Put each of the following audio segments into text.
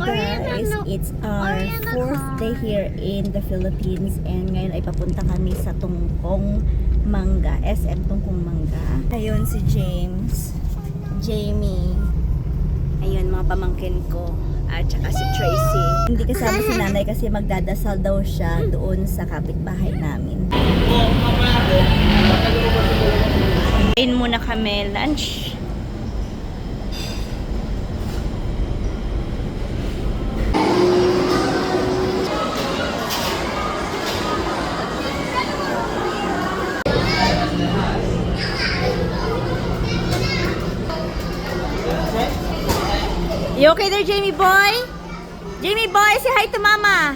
guys, it's our fourth day here in the Philippines and ngayon ay papunta kami sa Tungkong Mangga, SM Tungkong Mangga. Ayun si James, Jamie, ayun mga pamangkin ko at saka si Tracy. Hindi kasama si nanay kasi magdadasal daw siya doon sa kapitbahay namin. Kain muna kami lunch. You okay there, Jamie boy? Jamie boy, say hi to mama.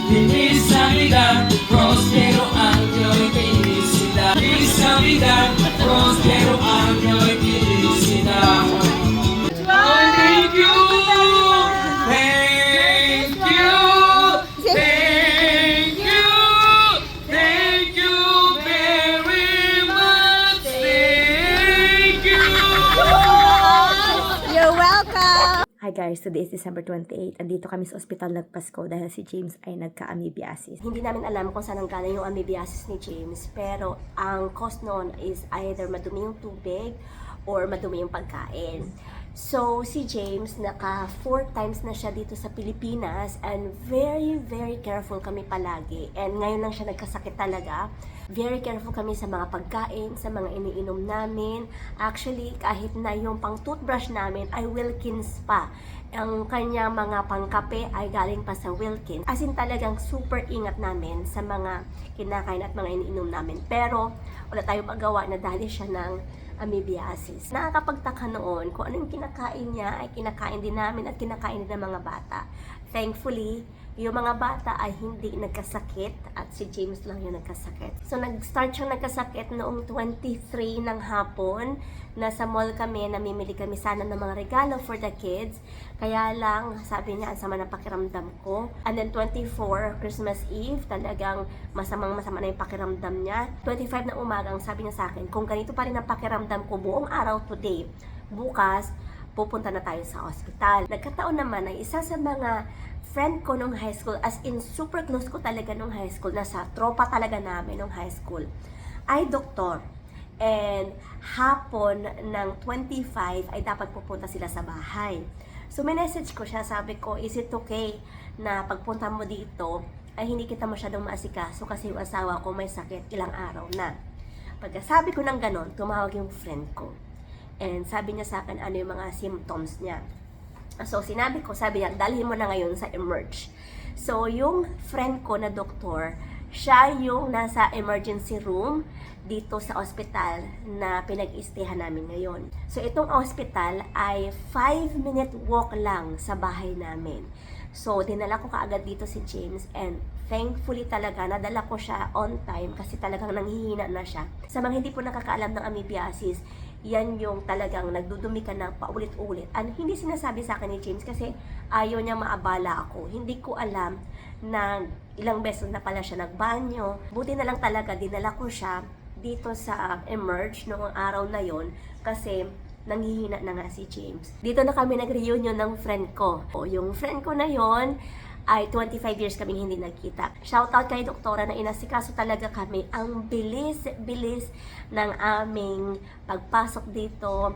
Feliz Navidad, próspero año y felicidad. Feliz Navidad, próspero año y felicidad. Thank you, thank you, thank you, thank you very much. Thank you. You're welcome! Hi guys, today is December 28. Andito kami sa ospital nagpasko dahil si James ay nagka-amoebiasis. Hindi namin alam kung saan nanggaling yung amoebiasis ni James, pero ang cause noon is either madumi yung tubig or madumi yung pagkain. So, si James, naka 4 times na siya dito sa Pilipinas and very careful kami palagi. And ngayon lang siya nagkasakit talaga. Very careful kami sa mga pagkain, sa mga iniinom namin. Actually, kahit na yung pang toothbrush namin ay Wilkins pa. Ang kanyang mga pangkape ay galing pa sa Wilkins. As in talagang super ingat namin sa mga kinakain at mga iniinom namin. Pero wala tayong magawa na dahil siya ng amoebiasis. Nakakapagtaka noon kung ano yung kinakain niya ay kinakain din namin at kinakain din ng mga bata. Thankfully, yung mga bata ay hindi nagkasakit at si James lang yung nagkasakit. So, nag-start siyang nagkasakit noong 23 ng hapon. Nasa mall kami, namimili kami sana ng mga regalo for the kids. Kaya lang, sabi niya, ang sama ng pakiramdam ko. And then 24, Christmas Eve, talagang masamang-masama na yung pakiramdam niya. 25 na umagang, sabi niya sa akin, kung ganito pa rin ang pakiramdam ko buong araw today, bukas, pupunta na tayo sa ospital. Nagkataon naman ay isa sa mga friend ko nung high school, as in super close ko talaga nung high school, nasa tropa talaga namin nung high school, ay doktor. And hapon ng 25 ay dapat pupunta sila sa bahay. So may message ko siya, sabi ko, is it okay na pagpunta mo dito ay hindi kita masyadong maasikaso kasi yung asawa ko may sakit ilang araw na. Pagkasabi ko ng ganon, tumawag yung friend ko. And sabi niya sa akin ano yung mga symptoms niya. So sinabi ko, sabi niya, dalhin mo na ngayon sa emerge. So yung friend ko na doktor, siya yung nasa emergency room dito sa ospital na pinag-istehan namin ngayon. So itong ospital ay 5-minute walk lang sa bahay namin. So dinala ko kaagad dito si James and thankfully talaga nadala ko siya on time kasi talagang nanghihina na siya. Sa mga hindi po nakakaalam ng amoebiasis, yan yung talagang nagdudumi ka na paulit-ulit. And hindi sinasabi sa akin ni James kasi ayaw niya maabala ako. Hindi ko alam na ilang beses na pala siya nagbanyo. Buti na lang talaga dinala ko siya dito sa emerge noong araw na yon kasi nanghihina na nga si James. Dito na kami nag-reunion ng friend ko. O, yung friend ko na yon ay 25 years kaming hindi nagkita. Shoutout kay doktora na inasikaso talaga kami. Ang bilis ng aming pagpasok dito.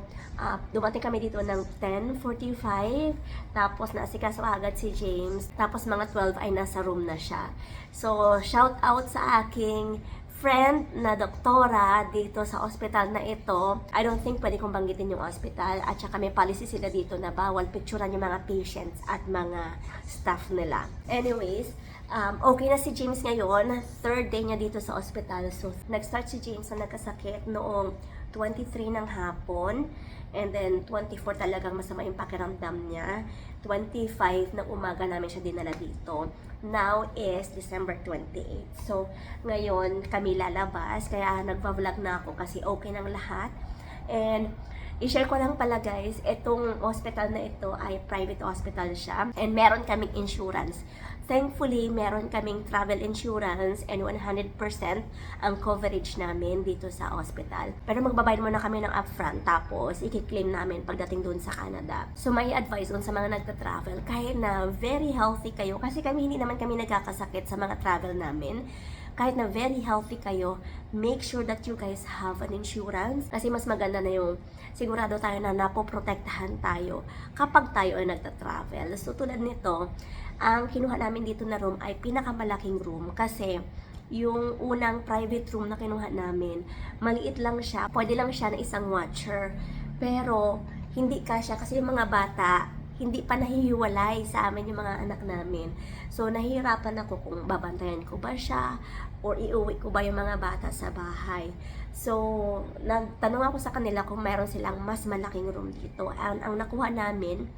Dumating kami dito ng 10:45. Tapos naasikaso agad si James. Tapos mga 12 ay nasa room na siya. So, shoutout sa aking friend na doktora dito sa ospital na ito. I don't think pwede kong banggitin yung ospital. At saka may policy sila dito na bawal picturean yung mga patients at mga staff nila. Anyways, okay na si James ngayon. Third day niya dito sa ospital. So, nag-start si James na nagkasakit noong 23 ng hapon. And then, 24 talagang masama yung pakiramdam niya. 25 ng umaga namin siya dinala dito. Now is December 28. So, ngayon kami lalabas. Kaya nagpa-vlog na ako kasi okay ng lahat. And, i-share ko lang pala guys, itong hospital na ito ay private hospital siya. And meron kaming insurance. Thankfully, meron kaming travel insurance and 100% ang coverage namin dito sa hospital. Pero magbabayad muna kami ng upfront tapos i-claim namin pagdating doon sa Canada. So may advice doon sa mga nagta-travel kahit na very healthy kayo kasi hindi naman kami nagkakasakit sa mga travel namin. Kahit na very healthy kayo, make sure that you guys have an insurance kasi mas maganda na yung sigurado tayo na napoprotektahan tayo kapag tayo ay nagta-travel. So tulad nito, ang kinuha namin dito na room ay pinakamalaking room kasi yung unang private room na kinuha namin, maliit lang siya, pwede lang siya na isang watcher. Pero hindi kasya kasi yung mga bata, hindi pa nahihiwalay sa amin yung mga anak namin. So, nahihirapan ako kung babantayan ko ba siya or iuwi ko ba yung mga bata sa bahay. So, nagtanong ako sa kanila kung meron silang mas malaking room dito. Ang nakuha namin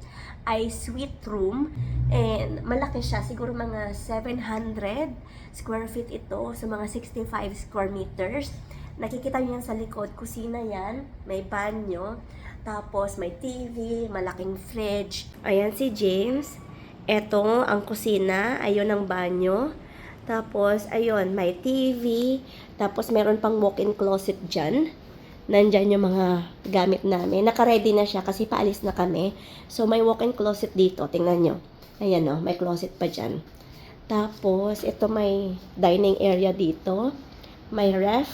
ay suite room and malaki siya. Siguro mga 700 square feet ito. So, mga 65 square meters. Nakikita niyo yan sa likod. Kusina yan. May banyo. Tapos, may TV, malaking fridge. Ayan si James. Ito, ang kusina. Ayun ang banyo. Tapos, ayun, may TV. Tapos, meron pang walk-in closet dyan. Nandyan yung mga gamit namin. Naka-ready na siya kasi paalis na kami. So, may walk-in closet dito. Tingnan nyo. Ayan o, may closet pa dyan. Tapos, ito may dining area dito. May ref.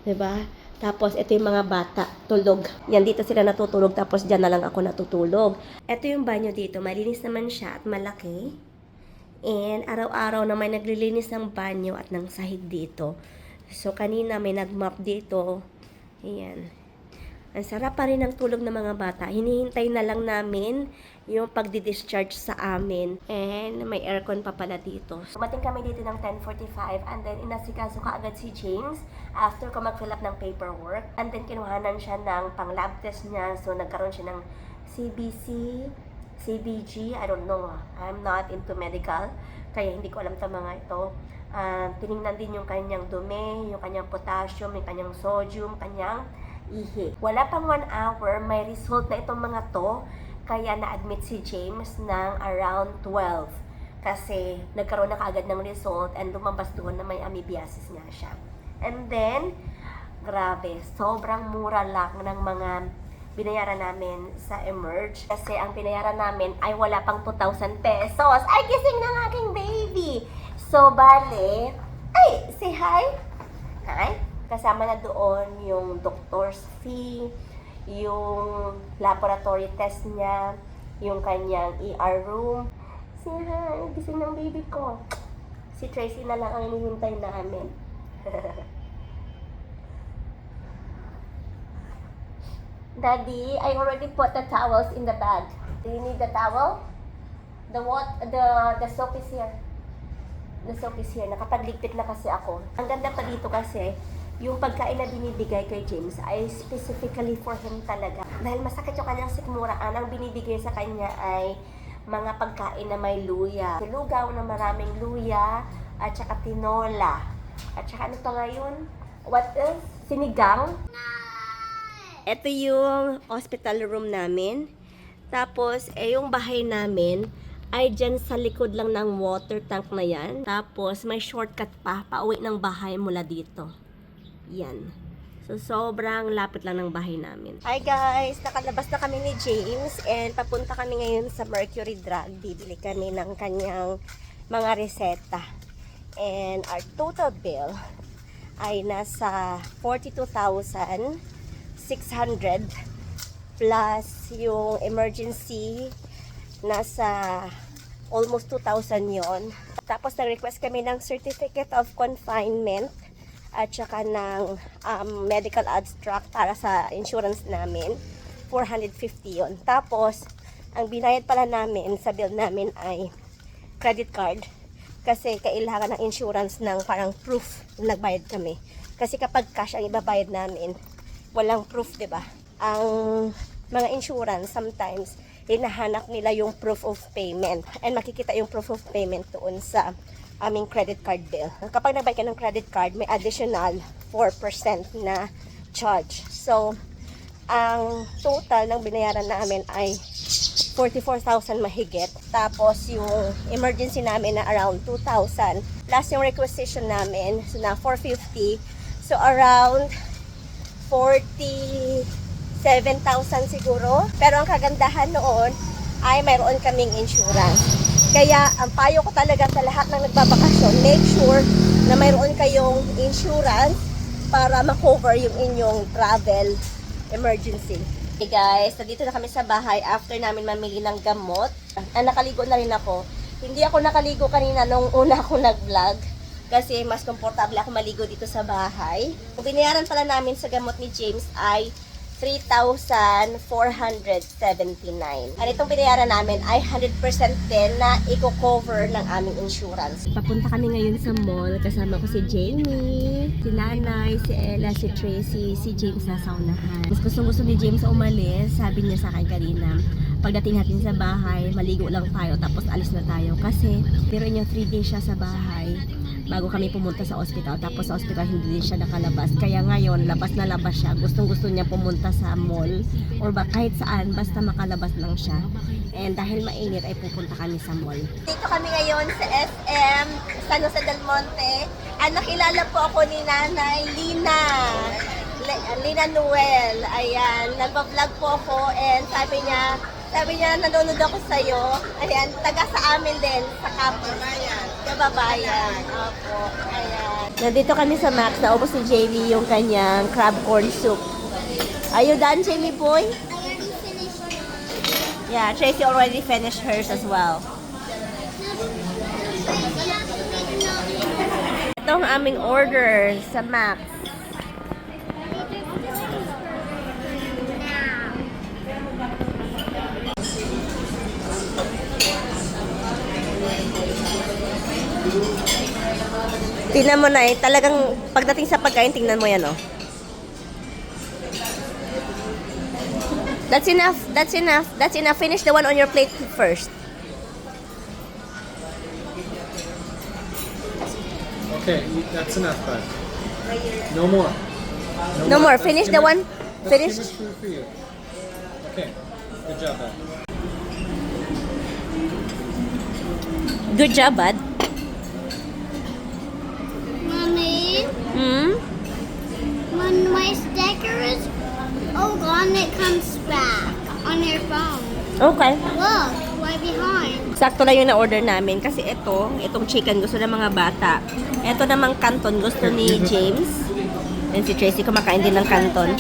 Diba? Tapos, ito yung mga bata, tulog. Yan, dito sila natutulog, tapos dyan na lang ako natutulog. Ito yung banyo dito, malinis naman siya at malaki. And, araw-araw na may naglilinis ng banyo at ng sahig dito. So, kanina may nag-mop dito. Ayan. Ang sarap pa rin ng tulog ng mga bata. Hinihintay na lang namin yung pagdi-discharge sa amin. And may aircon pa pala dito. Dumating kami dito ng 10:45 and then inasikaso ka agad si James after ko mag-fill up ng paperwork. And then kinuhanan siya ng pang-lab test niya. So nagkaroon siya ng CBC, CBG, I don't know. I'm not into medical. Kaya hindi ko alam ito mga ito. Tinignan din yung kanyang dumi, yung kanyang potassium, yung kanyang sodium, kanyang ihi. Wala pang 1 hour, may result na itong mga to. Kaya na-admit si James ng around 12. Kasi nagkaroon na kaagad ng result and lumabas doon na may amoebiasis nga siya. And then, grabe, sobrang mura lang ng mga binayaran namin sa Emerge. Kasi ang binayaran namin ay wala pang 2,000 pesos. Ay, gising ng aking baby! So, bale, ay, say hi! Hi! Kasama na doon yung doctor's fee, yung laboratory test niya, yung kanyang ER room. Say hi, gising ng baby ko. Si Tracy na lang ang hinihintay namin. Daddy, I already put the towels in the bag. Do you need the towel? The soap is here. The soap is here. Nakapagligpit na kasi ako. Ang ganda pa dito kasi, yung pagkain na binibigay kay James ay specifically for him talaga. Dahil masakit yung kanyang sikmuraan, ang binibigay sa kanya ay mga pagkain na may luya. Lugaw na maraming luya, at saka tinola. At saka ano pa ngayon? What else? Sinigang. Ito yung hospital room namin. Tapos, yung bahay namin ay dyan sa likod lang ng water tank na yan. Tapos, may shortcut pa, pauwi ng bahay mula dito. Yan. So, sobrang lapit lang ng bahay namin. Hi guys! Nakalabas na kami ni James and papunta kami ngayon sa Mercury Drug. Bibili kami ng kanyang mga reseta. And our total bill ay nasa 42,600 plus yung emergency nasa almost 2,000 yon. Tapos nag-request kami ng certificate of confinement at saka ng medical abstract para sa insurance namin. 450 yon. Tapos, ang binayad pala namin sa bill namin ay credit card. Kasi kailangan ng insurance ng parang proof na nagbayad kami. Kasi kapag cash ang ibabayad namin, walang proof, 'di ba? Ang mga insurance sometimes hinahanap nila yung proof of payment. And makikita yung proof of payment doon sa aming credit card bill. Kapag nagbayad ka ng credit card, may additional 4% na charge. So, ang total ng binayaran namin ay 44,000 mahigit. Tapos yung emergency namin na around 2,000. Plus yung requisition namin so na 450. So around 47,000 siguro. Pero ang kagandahan noon ay mayroon kaming insurance. Kaya ang payo ko talaga sa lahat ng nagbabakasyon, make sure na mayroon kayong insurance para ma-cover yung inyong travel emergency. Hey guys, nandito na kami sa bahay after namin mamili ng gamot. Nakaligo na rin ako. Hindi ako nakaligo kanina nung una ako nag-vlog kasi mas komportable ako maligo dito sa bahay. Ang binayaran pala namin sa gamot ni James ay 3,479. At itong binayaran namin ay 100% din na i-cover ng aming insurance. Papunta kami ngayon sa mall. Kasama ko si Jamie, si Nanay, si Ella, si Tracy, si James na saunahan. Mas gusto ni James umalis. Sabi niya sa akin kanina, pagdating natin sa bahay, maligo lang tayo tapos alis na tayo. Kasi pero niya 3 days siya sa bahay bago kami pumunta sa ospital. Tapos sa ospital hindi din siya nakalabas. Kaya ngayon, labas na labas siya. Gustong-gusto niya pumunta sa mall or ba kahit saan, basta makalabas lang siya. And dahil mainit ay pupunta kami sa mall. Dito kami ngayon sa SM San Jose del Monte. Nakilala po ako ni Nanay Lina Noel. Ayan, nagpa-vlog po ako and sabi niya, nanonood ako sa'yo. Ayan, taga sa amin din, sa campus. Kababayan. Opo, ayan. Nandito kami sa Max. Naubos ni Jamie yung kanyang crab corn soup. Are you done, Jamie boy? I already finished it. Yeah, Tracy already finished hers as well. Ito ang aming order sa Max. Tingnan mo na talagang pagdating sa pagkain, tingnan mo yan, oh. That's enough. Finish the one on your plate first. Okay, that's enough, bud. No more. No more. Finish the one. Finish. Finish. Food for you. Okay, good job, bud. Good job, bud. Mommy, when my sticker is gone, it comes back on your phone. Okay. Look, right behind. Sakto lang yung na-order namin kasi itong chicken gusto ng mga bata. Ito namang canton gusto ni James. And si Tracy kumakain din ng canton.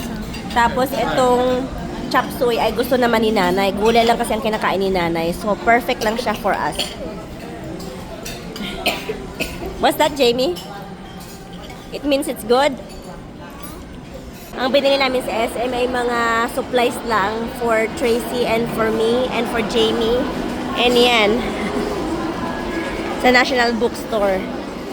Tapos itong chop suey ay gusto naman ni Nanay. Gulay lang kasi ang kinakain ni Nanay. So perfect lang siya for us. What's that, Jamie? It means it's good. Ang binili namin sa SM ay mga supplies lang for Tracy and for me and for Jamie. And yan. Sa National Bookstore.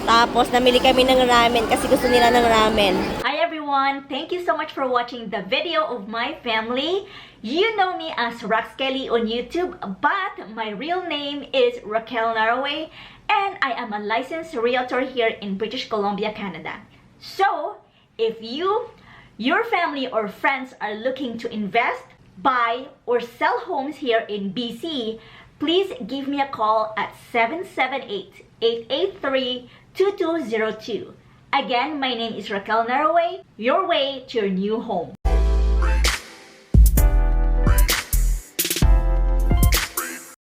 Tapos namili kami ng ramen kasi gusto nila ng ramen. Hi everyone! Thank you so much for watching the video of my family. You know me as Rax Kelly on YouTube, but my real name is Raquel Naraway and I am a licensed realtor here in British Columbia, Canada. So, if you, your family or friends are looking to invest, buy, or sell homes here in BC, please give me a call at 778-883-2202. Again, my name is Raquel Naraway, your way to your new home.